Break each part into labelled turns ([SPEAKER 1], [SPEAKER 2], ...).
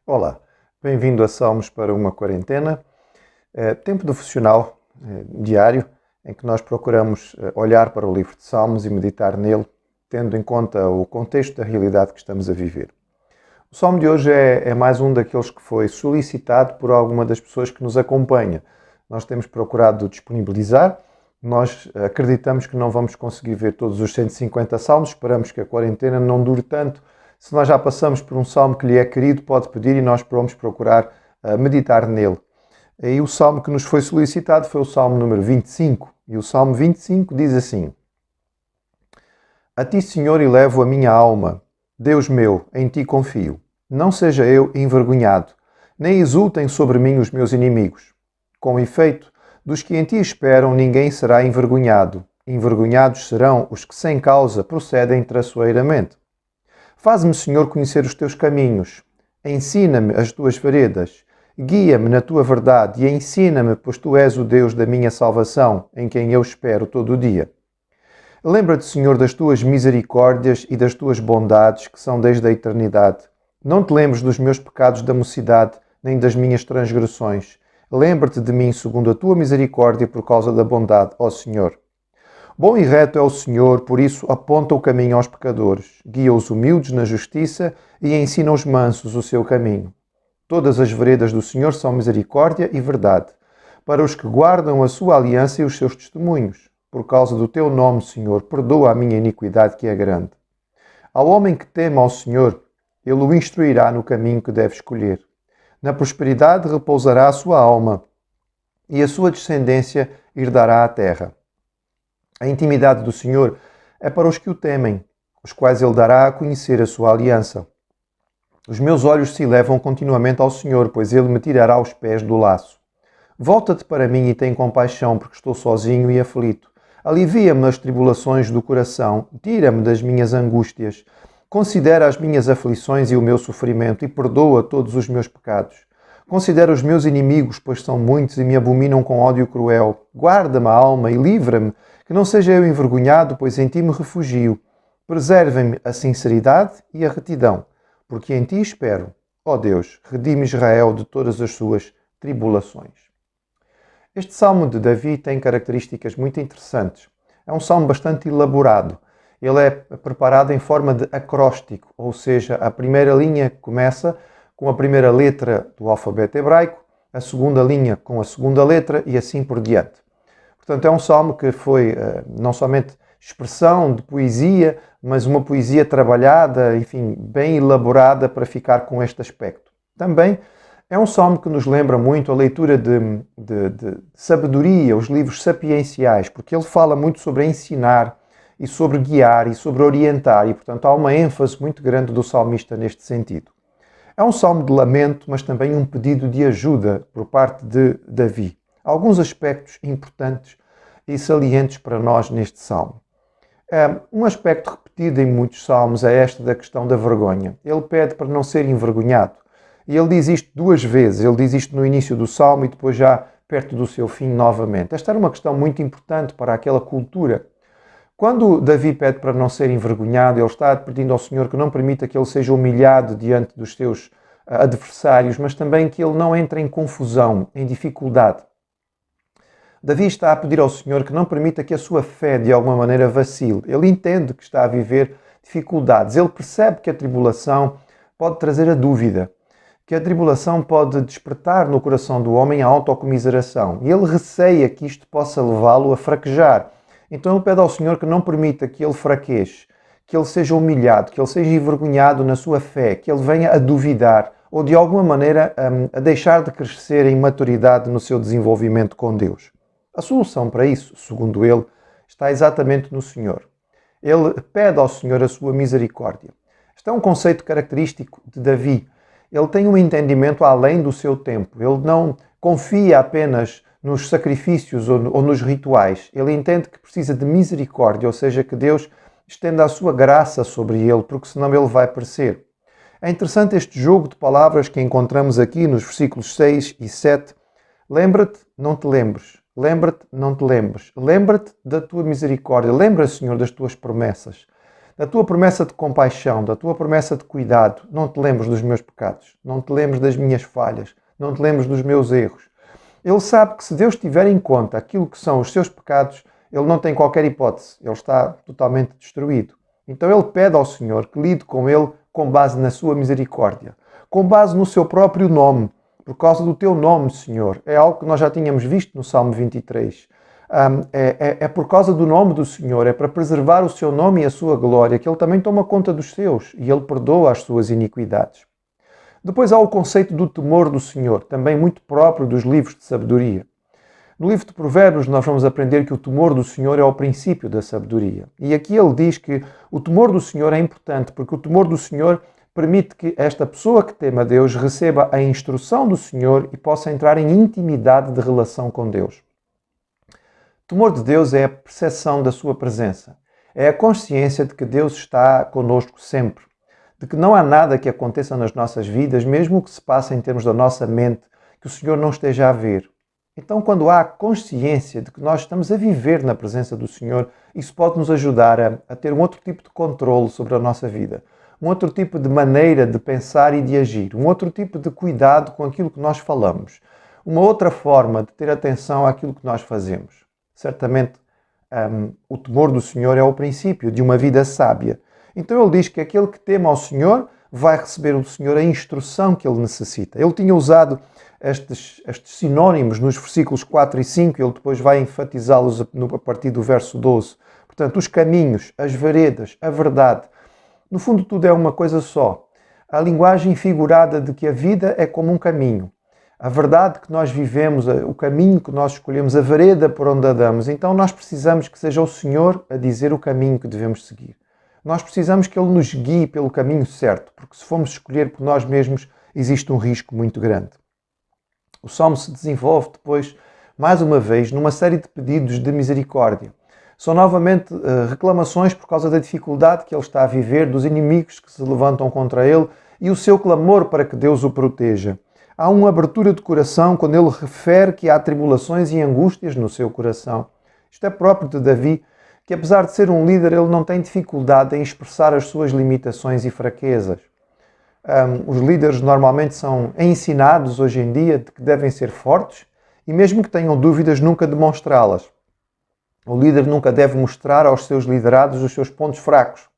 [SPEAKER 1] Olá, bem-vindo a Salmos para uma Quarentena, tempo devocional diário em que nós procuramos olhar para o livro de Salmos e meditar nele, tendo em conta o contexto da realidade que estamos a viver. O Salmo de hoje é mais um daqueles que foi solicitado por alguma das pessoas que nos acompanha. Nós temos procurado disponibilizar, nós acreditamos que não vamos conseguir ver todos os 150 salmos, esperamos que a quarentena não dure tanto. Se nós já passamos por um salmo que lhe é querido, pode pedir e nós vamos procurar meditar nele. E o salmo que nos foi solicitado foi o salmo número 25. E o salmo 25 diz assim: A ti, Senhor, elevo a minha alma. Deus meu, em ti confio. Não seja eu envergonhado, nem exultem sobre mim os meus inimigos. Com efeito, dos que em ti esperam, ninguém será envergonhado. Envergonhados serão os que sem causa procedem traiçoeiramente. Faz-me, Senhor, conhecer os teus caminhos. Ensina-me as tuas veredas. Guia-me na tua verdade e ensina-me, pois tu és o Deus da minha salvação, em quem eu espero todo o dia. Lembra-te, Senhor, das tuas misericórdias e das tuas bondades, que são desde a eternidade. Não te lembres dos meus pecados da mocidade, nem das minhas transgressões. Lembra-te de mim segundo a tua misericórdia por causa da bondade, ó Senhor. Bom e reto é o Senhor, por isso aponta o caminho aos pecadores, guia os humildes na justiça e ensina aos mansos o seu caminho. Todas as veredas do Senhor são misericórdia e verdade, para os que guardam a sua aliança e os seus testemunhos. Por causa do teu nome, Senhor, perdoa a minha iniquidade que é grande. Ao homem que teme ao Senhor, ele o instruirá no caminho que deve escolher. Na prosperidade repousará a sua alma, e a sua descendência herdará a terra. A intimidade do Senhor é para os que o temem, os quais ele dará a conhecer a sua aliança. Os meus olhos se elevam continuamente ao Senhor, pois ele me tirará aos pés do laço. Volta-te para mim e tem compaixão, porque estou sozinho e aflito. Alivia-me as tribulações do coração, tira-me das minhas angústias. Considera as minhas aflições e o meu sofrimento e perdoa todos os meus pecados. Considera os meus inimigos, pois são muitos e me abominam com ódio cruel. Guarda-me a alma e livra-me, que não seja eu envergonhado, pois em ti me refugio. Preservem-me a sinceridade e a retidão, porque em ti espero. Ó Deus, redime Israel de todas as suas tribulações. Este salmo de Davi tem características muito interessantes. É um salmo bastante elaborado. Ele é preparado em forma de acróstico, ou seja, a primeira linha começa com a primeira letra do alfabeto hebraico, a segunda linha com a segunda letra e assim por diante. Portanto, é um salmo que foi não somente expressão de poesia, mas uma poesia trabalhada, enfim, bem elaborada para ficar com este aspecto. Também é um salmo que nos lembra muito a leitura de sabedoria, os livros sapienciais, porque ele fala muito sobre ensinar e sobre guiar e sobre orientar, e, portanto, há uma ênfase muito grande do salmista neste sentido. É um salmo de lamento, mas também um pedido de ajuda por parte de Davi. Há alguns aspectos importantes e salientes para nós neste salmo. Um aspecto repetido em muitos salmos é este da questão da vergonha. Ele pede para não ser envergonhado. E ele diz isto duas vezes. Ele diz isto no início do salmo e depois já perto do seu fim novamente. Esta era uma questão muito importante para aquela cultura. Quando Davi pede para não ser envergonhado, ele está pedindo ao Senhor que não permita que ele seja humilhado diante dos seus adversários, mas também que ele não entre em confusão, em dificuldade. Davi está a pedir ao Senhor que não permita que a sua fé de alguma maneira vacile. Ele entende que está a viver dificuldades. Ele percebe que a tribulação pode trazer a dúvida, que a tribulação pode despertar no coração do homem a autocomiseração. E ele receia que isto possa levá-lo a fraquejar. Então ele pede ao Senhor que não permita que ele fraqueje, que ele seja humilhado, que ele seja envergonhado na sua fé, que ele venha a duvidar ou de alguma maneira a deixar de crescer em maturidade no seu desenvolvimento com Deus. A solução para isso, segundo ele, está exatamente no Senhor. Ele pede ao Senhor a sua misericórdia. Este é um conceito característico de Davi. Ele tem um entendimento além do seu tempo. Ele não confia apenas nos sacrifícios ou nos rituais. Ele entende que precisa de misericórdia, ou seja, que Deus estenda a sua graça sobre ele, porque senão ele vai perecer. É interessante este jogo de palavras que encontramos aqui nos versículos 6 e 7. Lembra-te, não te lembres. Lembra-te, não te lembres. Lembra-te da tua misericórdia. Lembra, Senhor, das tuas promessas. Da tua promessa de compaixão, da tua promessa de cuidado. Não te lembres dos meus pecados. Não te lembres das minhas falhas. Não te lembres dos meus erros. Ele sabe que se Deus tiver em conta aquilo que são os seus pecados, ele não tem qualquer hipótese. Ele está totalmente destruído. Então ele pede ao Senhor que lide com ele com base na sua misericórdia. Com base no seu próprio nome. Por causa do teu nome, Senhor. É algo que nós já tínhamos visto no Salmo 23. É por causa do nome do Senhor, é para preservar o seu nome e a sua glória, que Ele também toma conta dos seus e Ele perdoa as suas iniquidades. Depois há o conceito do temor do Senhor, também muito próprio dos livros de sabedoria. No livro de Provérbios nós vamos aprender que o temor do Senhor é o princípio da sabedoria. E aqui ele diz que o temor do Senhor é importante, porque o temor do Senhor permite que esta pessoa que teme a Deus receba a instrução do Senhor e possa entrar em intimidade de relação com Deus. O temor de Deus é a percepção da sua presença. É a consciência de que Deus está conosco sempre. De que não há nada que aconteça nas nossas vidas, mesmo o que se passa em termos da nossa mente, que o Senhor não esteja a ver. Então, quando há consciência de que nós estamos a viver na presença do Senhor, isso pode nos ajudar a ter um outro tipo de controle sobre a nossa vida. Um outro tipo de maneira de pensar e de agir, um outro tipo de cuidado com aquilo que nós falamos, uma outra forma de ter atenção àquilo que nós fazemos. Certamente, o temor do Senhor é o princípio de uma vida sábia. Então ele diz que aquele que teme ao Senhor vai receber do Senhor a instrução que ele necessita. Ele tinha usado estes sinónimos nos versículos 4 e 5, ele depois vai enfatizá-los a partir do verso 12. Portanto, os caminhos, as veredas, a verdade. No fundo, tudo é uma coisa só. A linguagem figurada de que a vida é como um caminho. A verdade que nós vivemos, o caminho que nós escolhemos, a vereda por onde andamos. Então nós precisamos que seja o Senhor a dizer o caminho que devemos seguir. Nós precisamos que Ele nos guie pelo caminho certo, porque se formos escolher por nós mesmos, existe um risco muito grande. O Salmo se desenvolve depois, mais uma vez, numa série de pedidos de misericórdia. São novamente reclamações por causa da dificuldade que ele está a viver, dos inimigos que se levantam contra ele e o seu clamor para que Deus o proteja. Há uma abertura de coração quando ele refere que há tribulações e angústias no seu coração. Isto é próprio de Davi, que apesar de ser um líder, ele não tem dificuldade em expressar as suas limitações e fraquezas. Os líderes normalmente são ensinados hoje em dia de que devem ser fortes e mesmo que tenham dúvidas, nunca demonstrá-las. O líder nunca deve mostrar aos seus liderados os seus pontos fracos.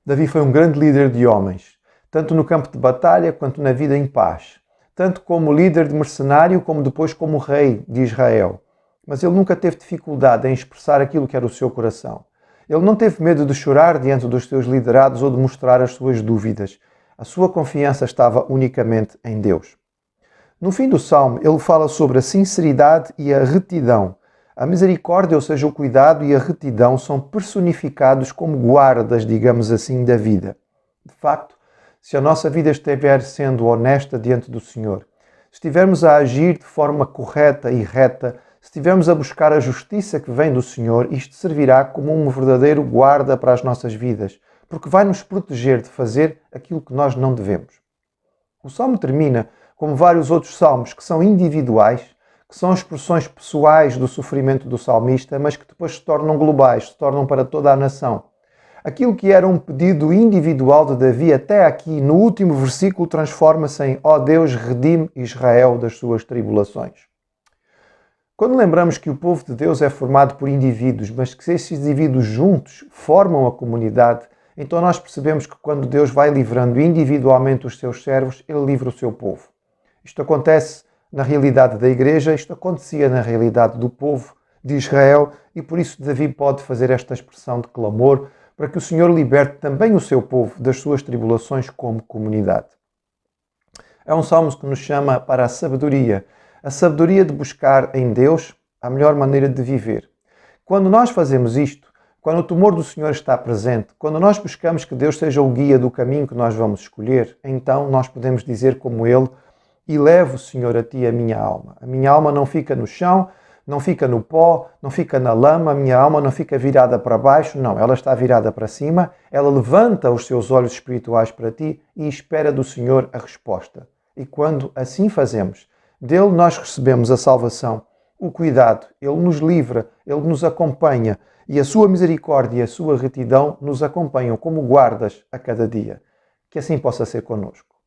[SPEAKER 1] Davi foi um grande líder de homens, tanto no campo de batalha quanto na vida em paz, tanto como líder de mercenário como depois como rei de Israel. Mas ele nunca teve dificuldade em expressar aquilo que era o seu coração. Ele não teve medo de chorar diante dos seus liderados ou de mostrar as suas dúvidas. A sua confiança estava unicamente em Deus. No fim do Salmo, ele fala sobre a sinceridade e a retidão. A misericórdia, ou seja, o cuidado e a retidão, são personificados como guardas, digamos assim, da vida. De facto, se a nossa vida estiver sendo honesta diante do Senhor, se estivermos a agir de forma correta e reta, se estivermos a buscar a justiça que vem do Senhor, isto servirá como um verdadeiro guarda para as nossas vidas, porque vai nos proteger de fazer aquilo que nós não devemos. O Salmo termina, como vários outros salmos que são individuais, que são expressões pessoais do sofrimento do salmista, mas que depois se tornam globais, se tornam para toda a nação. Aquilo que era um pedido individual de Davi até aqui, no último versículo, transforma-se em ó Deus, redime Israel das suas tribulações. Quando lembramos que o povo de Deus é formado por indivíduos, mas que esses indivíduos juntos formam a comunidade, então nós percebemos que quando Deus vai livrando individualmente os seus servos, Ele livra o seu povo. Isto acontece na realidade da igreja, isto acontecia na realidade do povo de Israel e por isso Davi pode fazer esta expressão de clamor para que o Senhor liberte também o seu povo das suas tribulações como comunidade. É um salmo que nos chama para a sabedoria de buscar em Deus a melhor maneira de viver. Quando nós fazemos isto, quando o temor do Senhor está presente, quando nós buscamos que Deus seja o guia do caminho que nós vamos escolher, então nós podemos dizer como Ele: elevo, Senhor, a Ti a minha alma. A minha alma não fica no chão, não fica no pó, não fica na lama, a minha alma não fica virada para baixo, não, ela está virada para cima, ela levanta os seus olhos espirituais para Ti e espera do Senhor a resposta. E quando assim fazemos, Dele nós recebemos a salvação, o cuidado, Ele nos livra, Ele nos acompanha e a sua misericórdia e a sua retidão nos acompanham como guardas a cada dia. Que assim possa ser connosco.